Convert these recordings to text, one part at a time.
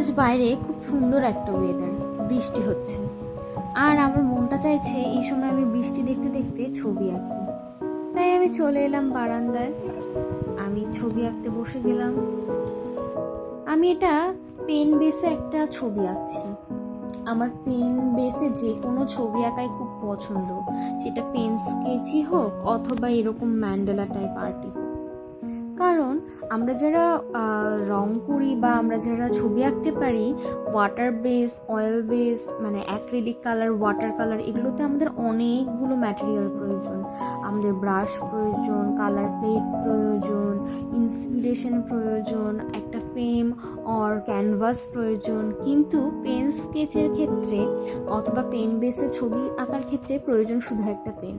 আজ বাইরে খুব সুন্দর একটা ওয়েদার, বৃষ্টি হচ্ছে। আর আমার মনটা চাইছে এই সময় আমি বৃষ্টি দেখতে দেখতে ছবি আঁকি। তাই আমি চলে এলাম বারান্দায়, আমি ছবি আঁকতে বসে গেলাম। আমি এটা পেন বেসে একটা ছবি আঁকছি। আমার পেন বেসে যে কোনো ছবি আঁকাই খুব পছন্দ, সেটা পেন স্কেচই হোক অথবা এরকম ম্যান্ডেলা টাইপ আর্টই হোক। কারণ আমরা যারা রং করি বা আমরা যারা ছবি আঁকতে পারি, ওয়াটার বেস, অয়েল বেস, মানে অ্যাক্রিলিক কালার, ওয়াটার কালার, এগুলোতে আমাদের অনেকগুলো ম্যাটেরিয়াল প্রয়োজন। আমাদের ব্রাশ প্রয়োজন, কালার প্লেট প্রয়োজন, ইন্সপিরেশন প্রয়োজন, একটা ফ্রেম অর ক্যানভাস প্রয়োজন। কিন্তু পেন স্কেচের ক্ষেত্রে অথবা পেন বেসে ছবি আঁকার ক্ষেত্রে প্রয়োজন শুধু একটা পেন।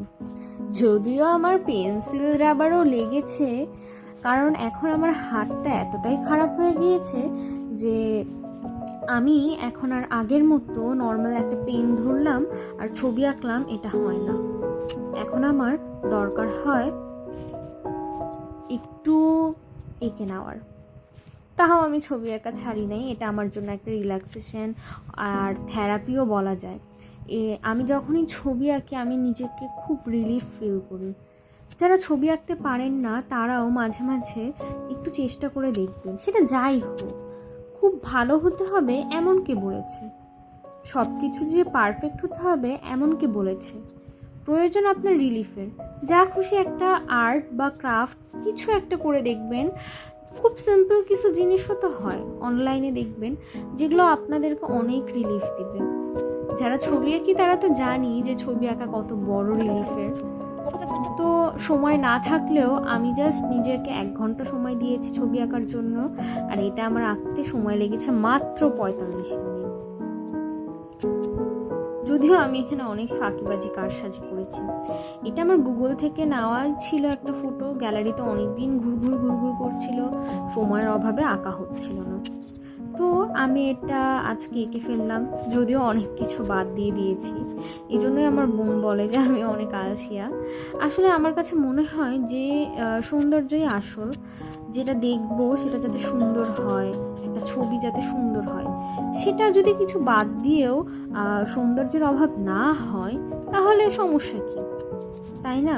যদিও আমার পেন্সিল রাবারও লেগেছে, কারণ এখন আমার হাতটা এতটাই খারাপ হয়ে গিয়েছে যে আমি এখন আর আগের মতো নর্মাল একটা পেন ধরলাম আর ছবি আঁকলাম, এটা হয় না। এখন আমার দরকার হয় একটু এঁকে নেওয়ার। তাও আমি ছবি আঁকা ছাড়ি নাই, এটা আমার জন্য একটা রিল্যাক্সেশন আর থেরাপিও বলা যায়। আমি যখনই ছবি আঁকি আমি নিজেকে খুব রিলিফ ফিল করি। যারা ছবি আঁকতে পারেন না তারাও মাঝে মাঝে একটু চেষ্টা করে দেখবেন, সেটা যাই হোক। খুব ভালো হতে হবে এমন কে বলেছে? সব কিছু যে পারফেক্ট হতে হবে এমন কে বলেছে? প্রয়োজন আপনার রিলিফের। যা খুশি একটা আর্ট বা ক্রাফট কিছু একটা করে দেখবেন। খুব সিম্পল কিছু জিনিসও তো হয় অনলাইনে দেখবেন, যেগুলো আপনাদেরকে অনেক রিলিফ দেবে। যারা ছবি আঁকি তারা তো জানি যে ছবি আঁকা কত বড় রিলিফের। তো সময় না থাকলেও আমি জাস্ট নিজেকে 1 ঘন্টা সময় দিয়েছি ছবি আঁকার জন্য, আর এটা আমার আঁকতে সময় লেগেছে মাত্র 45 মিনিট। যদিও আমি এখানে অনেক ফাঁকিবাজি কারসাজি করেছি। এটা আমার গুগল থেকে নেওয়া ছিল একটা ফটো, গ্যালারিতে অনেকদিন ঘুরঘুর করছিল, সময়ের অভাবে আঁকা হচ্ছিল না। তো আমি এটা আজকে এঁকে ফেললাম, যদিও অনেক কিছু বাদ দিয়ে দিয়েছি। এই জন্যই আমার বোন বলে যে আমি অনেক আলসিয়া। আসলে আমার কাছে মনে হয় যে সৌন্দর্যই আসল। যেটা দেখবো সেটা যাতে সুন্দর হয়, একটা ছবি যাতে সুন্দর হয়, সেটা যদি কিছু বাদ দিয়েও সৌন্দর্যের অভাব না হয় তাহলে সমস্যা কী, তাই না?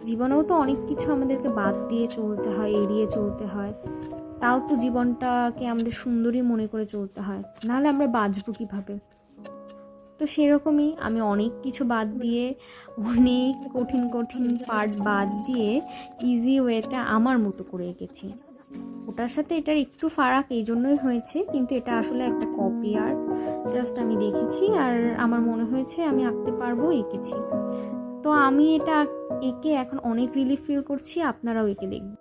জীবনেও তো অনেক কিছু আমাদেরকে বাদ দিয়ে চলতে হয়, এড়িয়ে চলতে হয়। তাও তো জীবনটাকে আমাদের সুন্দরই মনে করে চলতে হয়, নাহলে আমরা বাঁচবো কীভাবে? তো সেরকমই আমি অনেক কিছু বাদ দিয়ে, অনেক কঠিন কঠিন পার্ট বাদ দিয়ে ইজি ওয়েতে আমার মতো করে এঁকেছি। ওটার সাথে এটার একটু ফারাক এই জন্যই হয়েছে, কিন্তু এটা আসলে একটা কপি আর্ট। জাস্ট আমি দেখেছি আর আমার মনে হয়েছে আমি আঁকতে পারবো, এঁকেছি। তো আমি এটা এঁকে এখন অনেক রিলিফ ফিল করছি, আপনারাও এঁকে দেখবেন।